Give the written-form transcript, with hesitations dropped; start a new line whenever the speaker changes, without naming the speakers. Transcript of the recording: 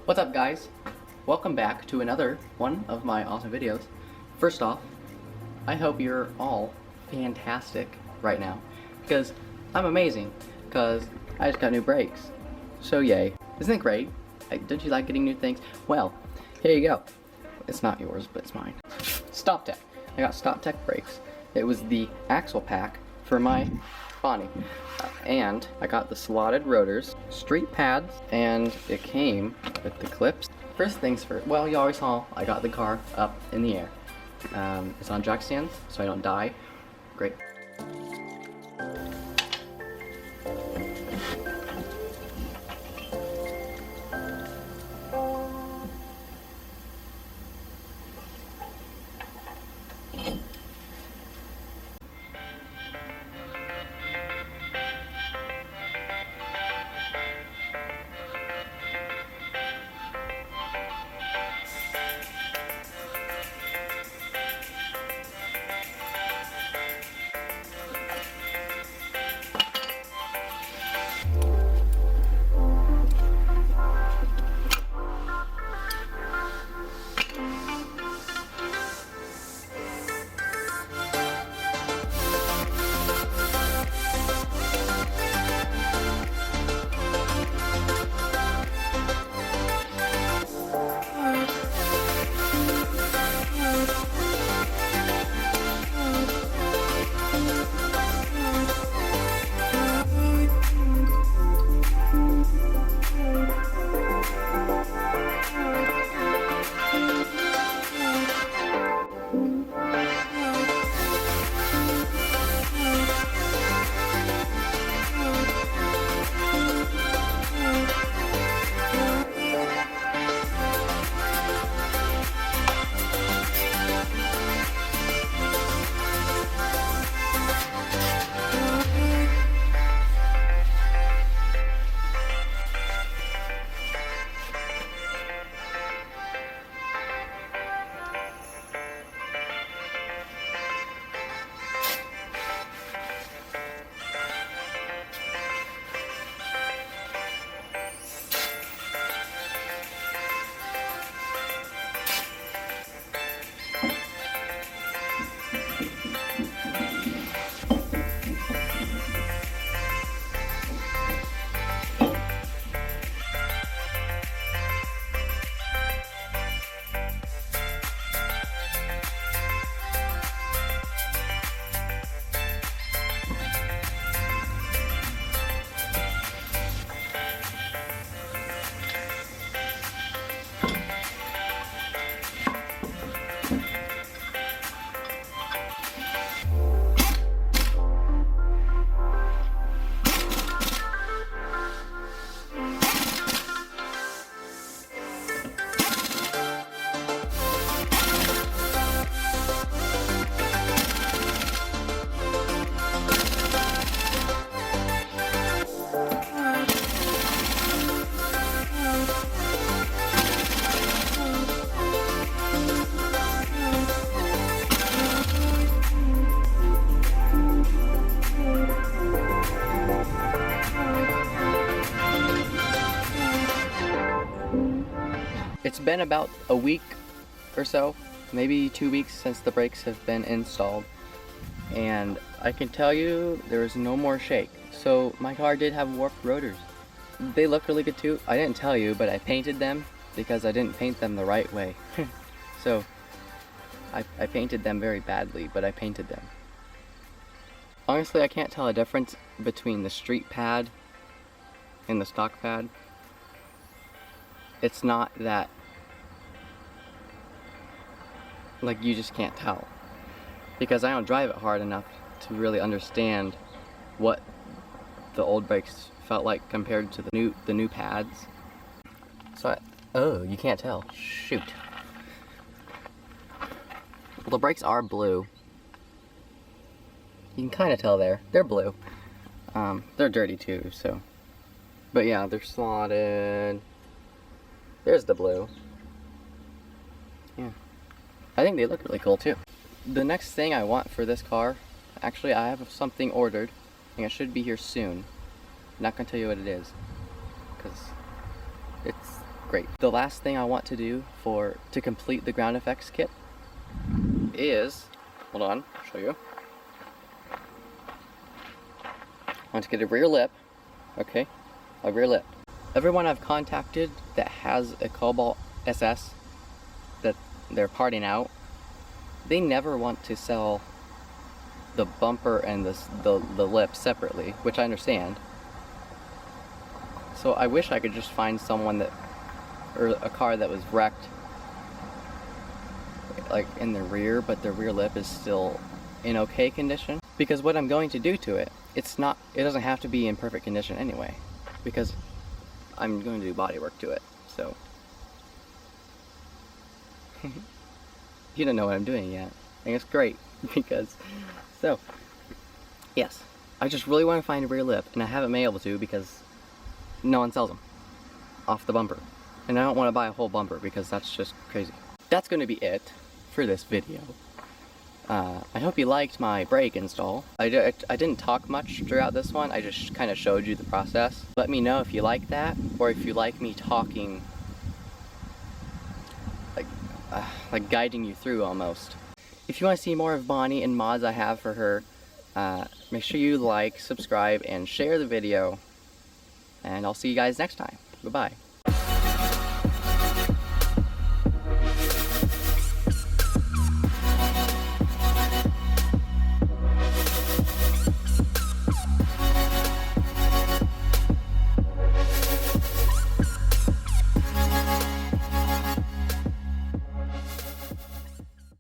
What's up, guys? Welcome back to another one of my awesome videos. First off, I hope you're all fantastic right now, because I'm amazing, because I just got new brakes. So yay. Isn't it great? Don't you like getting new things? Well, here you go. It's not yours, but it's mine. Stop Tech. I got Stop Tech brakes. It was the axle pack for my Bonnie. And I got the slotted rotors, street pads, and it came with the clips. First things first, well, you already saw I got the car up in the air. It's on jack stands, so I don't die. Great. It's been about a week or so, maybe 2 weeks since the brakes have been installed, and I can tell you there is no more shake. So my car did have warped rotors. They look really good too. I didn't tell you, but I painted them because I didn't paint them the right way. So I painted them very badly, but I painted them. Honestly, I can't tell a difference between the street pad and the stock pad. It's not that, like, you just can't tell, because I don't drive it hard enough to really understand what the old brakes felt like compared to the new pads. So oh, you can't tell. Shoot. Well, the brakes are blue. You can kind of tell there. They're blue. They're dirty too, so. But yeah, they're slotted. There's the blue. Yeah. I think they look really cool too. The next thing I want for this car, actually I have something ordered, and it should be here soon. I'm not gonna tell you what it is, because it's great. The last thing I want to do to complete the ground effects kit is, hold on, I'll show you. I want to get a rear lip, okay, a rear lip. Everyone I've contacted that has a Cobalt SS that they're parting out, they never want to sell the bumper and the lip separately, which I understand. So I wish I could just find someone or a car that was wrecked like in the rear, but the rear lip is still in okay condition. Because what I'm going to do to it, it doesn't have to be in perfect condition anyway, because I'm going to do body work to it, so. You don't know what I'm doing yet. I think it's great, because, so, yes. I just really want to find a rear lip, and I haven't been able to because no one sells them off the bumper. And I don't want to buy a whole bumper because that's just crazy. That's going to be it for this video. I hope you liked my brake install. I didn't talk much throughout this one, I just kind of showed you the process. Let me know if you like that, or if you like me talking, like guiding you through almost. If you want to see more of Bonnie and mods I have for her, make sure you like, subscribe, and share the video. And I'll see you guys next time. Goodbye.